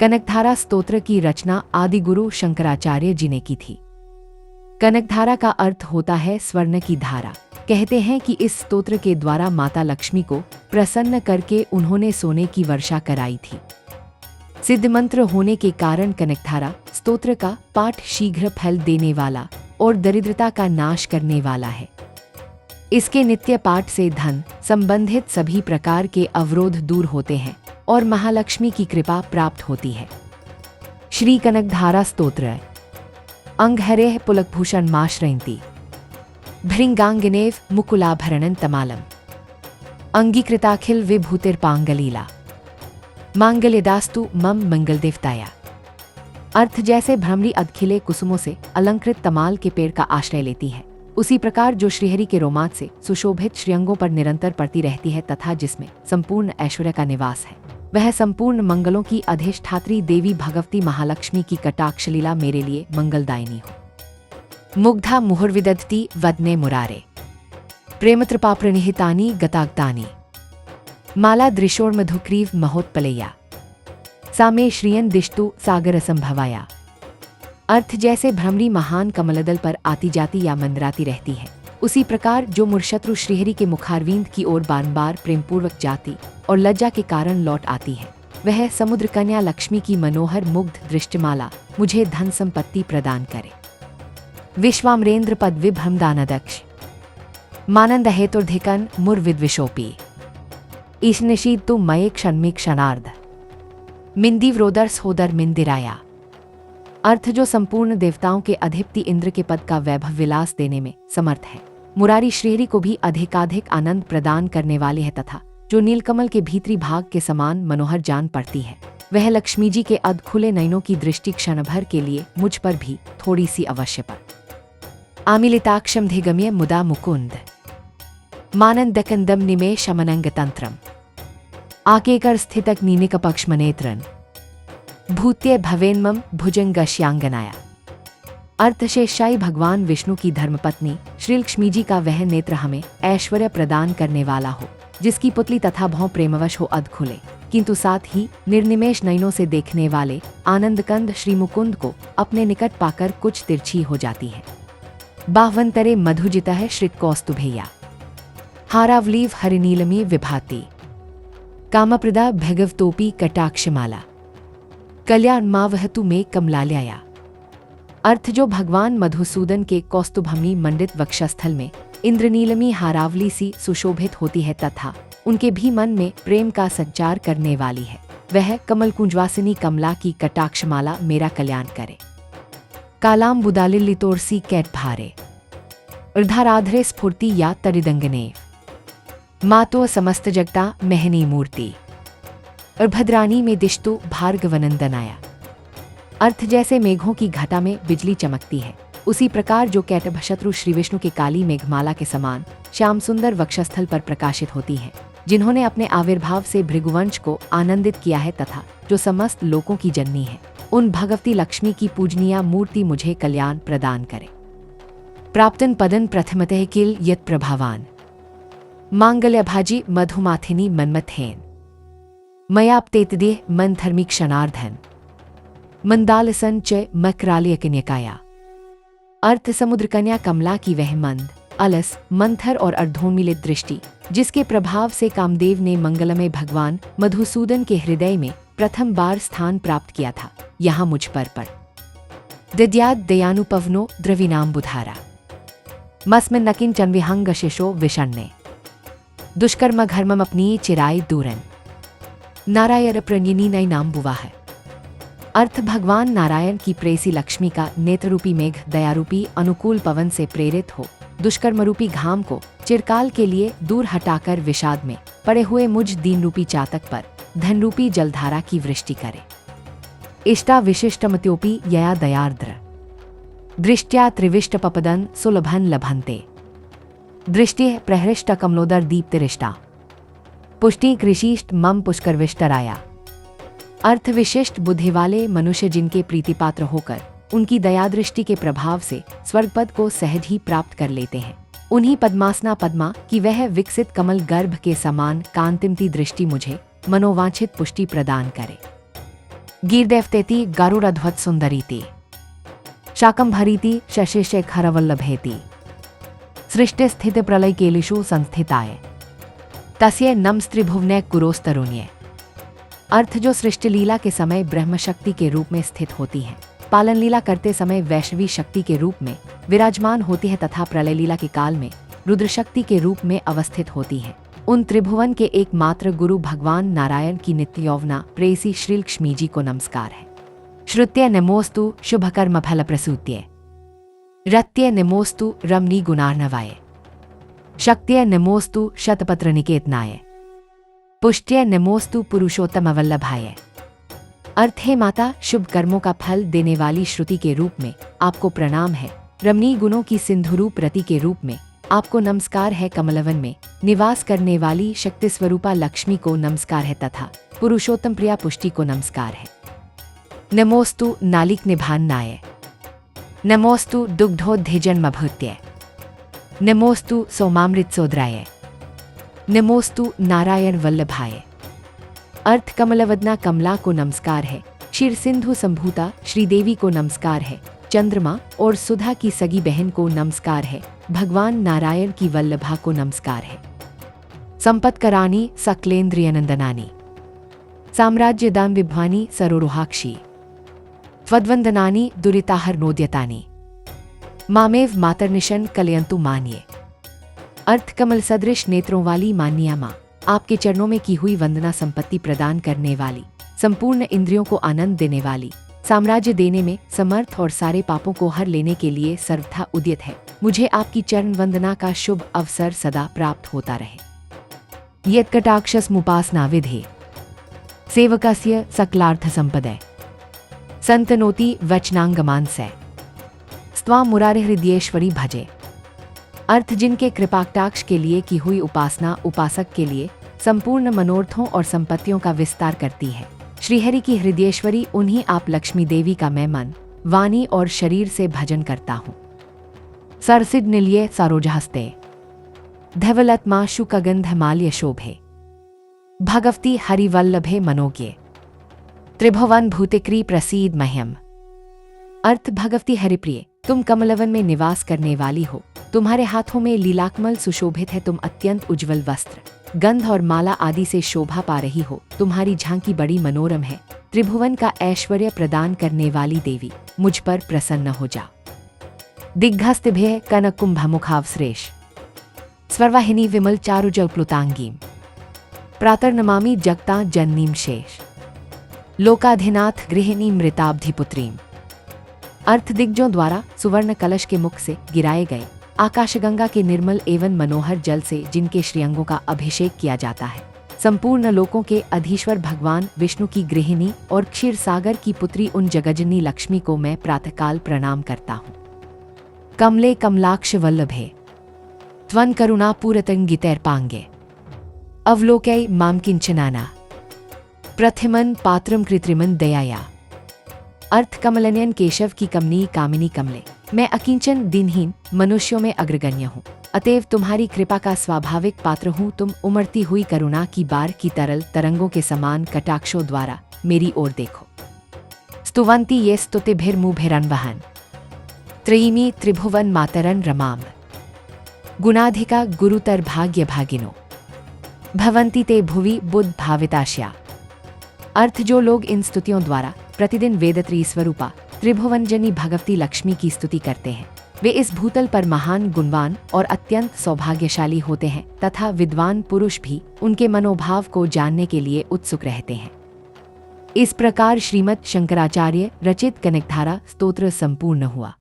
कनकधारा स्तोत्र की रचना आदिगुरु शंकराचार्य जी ने की थी। कनकधारा का अर्थ होता है स्वर्ण की धारा। कहते हैं कि इस स्तोत्र के द्वारा माता लक्ष्मी को प्रसन्न करके उन्होंने सोने की वर्षा कराई थी। सिद्ध मंत्र होने के कारण कनकधारा स्तोत्र का पाठ शीघ्र फल देने वाला और दरिद्रता का नाश करने वाला है। इसके नित्य पाठ से धन संबंधित सभी प्रकार के अवरोध दूर होते हैं और महालक्ष्मी की कृपा प्राप्त होती है। श्री कनकधारा स्तोत्र अंगहरेः पुलकभूषण माश्रयन्ति भृंगांगिनेव मुकुलाभरणं तमालम अंगीकृताखिल विभूतिर्पांगलीला मांगल्यदास्तु मम मंगलदेवताया। अर्थ जैसे भ्रमरी अधखिले कुसुमों से अलंकृत तमाल के पेड़ का आश्रय लेती है, उसी प्रकार जो श्रीहरि के रोमांच से सुशोभित श्रीअंगों पर निरंतर पड़ती रहती है तथा जिसमें संपूर्ण ऐश्वर्य का निवास है, वह संपूर्ण मंगलों की अधिष्ठात्री देवी भगवती महालक्ष्मी की कटाक्ष लीला मेरे लिए मंगलदायिनी हो। मुग्धा मुहुर्विदधति वदने मुरारे प्रेमत्रपा प्रणिहितानि गतागतानि माला दृशोर्मधुक्रीव महोत्पलैया सामे श्रियन दिष्टु सागर संभवाया। अर्थ जैसे भ्रमरी महान कमलदल पर आती जाती या मंडराती रहती है, उसी प्रकार जो मुरशत्रु श्रीहरि के मुखारविंद की ओर बार-बार प्रेमपूर्वक जाती और लज्जा के कारण लौट आती है, वह समुद्र कन्या लक्ष्मी की मनोहर मुग्ध दृष्टिमाला मुझे धन संपत्ति प्रदान करे। विश्वामरेंद्र पद विभ्रमदानदक्ष मानंद हेतुर्धिकन मुर्विद्विशोपी ईशनिशीद तु मये क्षणमी क्षणार्ध मिंदीव्रोदर्स होदर मिंदिराया। अर्थ जो संपूर्ण देवताओं के अधिपति इंद्र के पद का वैभव विलास देने में समर्थ है, मुरारी श्रीहरि को भी अधिकाधिक आनंद प्रदान करने वाले है तथा जो नीलकमल के भीतरी भाग के समान मनोहर जान पड़ती है, वह लक्ष्मी जी के अध खुले नयनों की दृष्टि क्षण भर के लिए मुझ पर भी थोड़ी सी अवश्य पड़। आमिलिताक्षम धिगम्य मुदा मुकुंद मानंदकंदम निमेश अमनंग तंत्रम आकेकर स्थितक नीनिक पक्षमनेत्रन भूत्य भवेन्मम भुजंगश्यांगनाया। अर्थ शेषशायी भगवान विष्णु की धर्मपत्नी श्री लक्ष्मी जी का वह नेत्र हमें ऐश्वर्य प्रदान करने वाला हो, जिसकी पुतली तथा भौं प्रेमवश हो अध खुले किंतु साथ ही निर्निमेष नयनों से देखने वाले आनंदकंद श्री मुकुंद को अपने निकट पाकर कुछ तिरछी हो जाती है। बाह्वंतरे मधुजितः श्रितकौस्तुभेया हारावलीव हरिनीलमी विभाति कामप्रदा भगवतोपी कटाक्षमाला कल्याण मावहतु में कमलालया। अर्थ जो भगवान मधुसूदन के कौस्तुभमणि मंडित वक्षस्थल में इंद्रनीलमी हारावली सी सुशोभित होती है तथा उनके भी मन में प्रेम का संचार करने वाली है, वह कमल कुंजवासिनी कमला की कटाक्षमाला मेरा कल्याण करे। कालाम बुदालिलितोरसी कैट भारे अर्धाराधरे स्फूर्ति या तरिदंगने मातो समस्त जगता महनी मूर्ति और भद्रानी में दिष्टु भार्गवनंदनाया। अर्थ जैसे मेघों की घटा में बिजली चमकती है, उसी प्रकार जो कैटभ शत्रु श्री विष्णु के काली मेघमाला के समान श्याम सुंदर वक्षस्थल पर प्रकाशित होती है, जिन्होंने अपने आविर्भाव से भृगुवंश को आनंदित किया है तथा जो समस्त लोकों की जननी है, उन भगवती लक्ष्मी की पूजनीय मूर्ति मुझे कल्याण प्रदान करे। प्राप्तन पदन प्रथमतः किल यत् प्रभावान मांगल्यभाजी मधुमाथिनी मन्मथेन मयाप्तेतदेह मंथर्मी क्षणार्धन मंदालसन च मकरालय कन्यकाया। अर्थ समुद्र कन्या कमला की वह मंद अलस मंथर और अर्धोन्मिलित दृष्टि, जिसके प्रभाव से कामदेव ने मंगलमय भगवान मधुसूदन के हृदय में प्रथम बार स्थान प्राप्त किया था, यहाँ मुझ पर पड़। दद्याद दयानुपवनो द्रविनाम्बुधारा मस्मिन् नकिंचन विहंगशिशो विषण्णे दुष्कर्म घर्मम अपनी चिराय दूरन नारायण प्रणयिनी नई नाम बुवा है। अर्थ भगवान नारायण की प्रेसी लक्ष्मी का नेत्ररूपी मेघ दयारूपी अनुकूल पवन से प्रेरित हो दुष्कर्मरूपी घाम को चिरकाल के लिए दूर हटाकर विषाद में पड़े हुए मुझ दीन रूपी चातक पर धनरूपी जलधारा की वृष्टि करे। इष्टा विशिष्टमत्योपि यया दयार्द्र दृष्ट्या त्रिविष्ट पपदन सुलभन लभन्ते दृष्टि प्रहृष्ट कमलोदर दीप्तिरिष्टा पुष्टि कृषिष्ट मम पुष्करविष्टराया। अर्थ विशिष्ट बुद्धि वाले मनुष्य जिनके प्रीतिपात्र होकर उनकी दया दृष्टि के प्रभाव से स्वर्गपद को सहज ही प्राप्त कर लेते हैं, उन्हीं पद्मासना पद्मा की वह विकसित कमल गर्भ के समान कांतिमती दृष्टि मुझे मनोवांछित पुष्टि प्रदान करे। गीर्देवतेति गारुडध्वज सुंदरीति शाकंभरीति शशिशेखरवल्लभेति सृष्टि स्थित प्रलय केलिषु संस्थिताय तस्य नमस्त्रिभुवने कुरोस्तरुण्ये। अर्थ जो सृष्टि लीला के समय ब्रह्म शक्ति के रूप में स्थित होती है, पालन लीला करते समय वैष्णवी शक्ति के रूप में विराजमान होती है तथा प्रलय लीला के काल में रुद्र शक्ति के रूप में अवस्थित होती है, उन त्रिभुवन के एकमात्र गुरु भगवान नारायण की नित्य यौवना प्रेयसी श्री लक्ष्मी जी को नमस्कार है। श्रुत्य नमोस्तु शुभकर्म फल प्रसूत्य रत्य नमोस्तु रमणी गुणार्णवाय शक्त्य नमोस्तु शतपत्र निकेतनाय पुष्ट्य नमोस्तु पुरुषोत्तम वल्लभाय। अर्थ है माता, शुभ कर्मों का फल देने वाली श्रुति के रूप में आपको प्रणाम है। रमणीय गुणों की सिंधुरूप रति के रूप में आपको नमस्कार है। कमलवन में निवास करने वाली शक्ति स्वरूपा लक्ष्मी को नमस्कार है तथा पुरुषोत्तम प्रिया पुष्टि को नमस्कार है। नमोस्तु नालिक निभान्नाय नमोस्तु दुग्धोद्धिजन्मभूत्य नमोस्तु सोमामृत सोद्राय नमोस्तु नारायण वल्लभाय। अर्थ कमलवदना कमला को नमस्कार है। क्षीर सिंधु संभूता श्रीदेवी को नमस्कार है। चंद्रमा और सुधा की सगी बहन को नमस्कार है। भगवान नारायण की वल्लभा को नमस्कार है। संपत्करानी सकलेन्द्रियनंदनानी साम्राज्यदान विभवानी सरोरुहाक्षी त्वद्वंदनानी दुरिताहरनोद्यतानी मामेव मातर्निशन कलयंतु मान्ये। अर्थ कमल सदृश नेत्रों वाली मान्या माँ, आपके चरणों में की हुई वंदना संपत्ति प्रदान करने वाली, संपूर्ण इंद्रियों को आनंद देने वाली, साम्राज्य देने में समर्थ और सारे पापों को हर लेने के लिए सर्वथा उद्यत है। मुझे आपकी चरण वंदना का शुभ अवसर सदा प्राप्त होता रहे। यत्कटाक्षसमुपासना विधे सेवकस्य सकलार्थ संपदे संतनोति वचनांगमांसै स्त्वां मुरारे हृदयेश्वरी भजे। अर्थ जिनके कृपाकटाक्ष के लिए की हुई उपासना उपासक के लिए संपूर्ण मनोरथों और संपत्तियों का विस्तार करती है। श्रीहरि की हृदयेश्वरी उन्हीं आप लक्ष्मी देवी का मैं मन, वाणी और शरीर से भजन करता हूँ। सरसिड निलये सरोजहस्ते धवलत्मा शुकगंधमाल्य शोभे भगवती हरिवल्लभे मनोज्ञे त्रिभुवन भूतिक्री प्रसीद मह्यम। अर्थ भगवती हरिप्रिय, तुम कमलवन में निवास करने वाली हो। तुम्हारे हाथों में लीलाकमल सुशोभित है। तुम अत्यंत उज्जवल वस्त्र, गंध और माला आदि से शोभा पा रही हो। तुम्हारी झांकी बड़ी मनोरम है। त्रिभुवन का ऐश्वर्य प्रदान करने वाली देवी, मुझ पर प्रसन्न हो जा। दिग्घस्तिभ्य कनक कुंभमुखावश्रेष स्वर्वाहिनी विमल चारुजल प्लुतांगीम प्रातर्नमामि जगता जननीम शेष लोकाधिनाथ गृहिणी मृताब्धिपुत्रीम। अर्थ दिग्गजों द्वारा सुवर्ण कलश के मुख से गिराए गए आकाशगंगा के निर्मल एवं मनोहर जल से जिनके श्रीअंगों का अभिषेक किया जाता है, संपूर्ण लोकों के अधीश्वर भगवान विष्णु की गृहिणी और क्षीर सागर की पुत्री उन जगजननी लक्ष्मी को मैं प्रातःकाल प्रणाम करता हूँ। कमले कमलाक्ष वल्लभे त्वं करुणा पूरतंगितैर्पांगे अवलोकै मां किंचनाना प्रथिमन पात्रम कृत्रिमन दयाया। अर्थ कमलनयन केशव की कमनीय कामिनी कमले, मैं अकिंचन दिनहीन मनुष्यों में अग्रगण्य हूँ, अतएव तुम्हारी कृपा का स्वाभाविक पात्र हूँ। तुम उमड़ती हुई करुणा की बार की तरल तरंगों के समान कटाक्षों द्वारा मेरी ओर देखो। स्तुवंती ये स्तुतिभिर्मुभिरन्वहन् त्रयीमी त्रिभुवन मातरन रमाम गुणाधिका गुरुतर भाग्य भागिनो भवन्ति ते भुवि बुद्ध भाविताश्या। अर्थ जो लोग इन स्तुतियों द्वारा प्रतिदिन वेदत्री स्वरूपा त्रिभुवनजनी भगवती लक्ष्मी की स्तुति करते हैं, वे इस भूतल पर महान, गुणवान और अत्यंत सौभाग्यशाली होते हैं तथा विद्वान पुरुष भी उनके मनोभाव को जानने के लिए उत्सुक रहते हैं। इस प्रकार श्रीमद् शंकराचार्य रचित कनकधारा स्तोत्र संपूर्ण हुआ।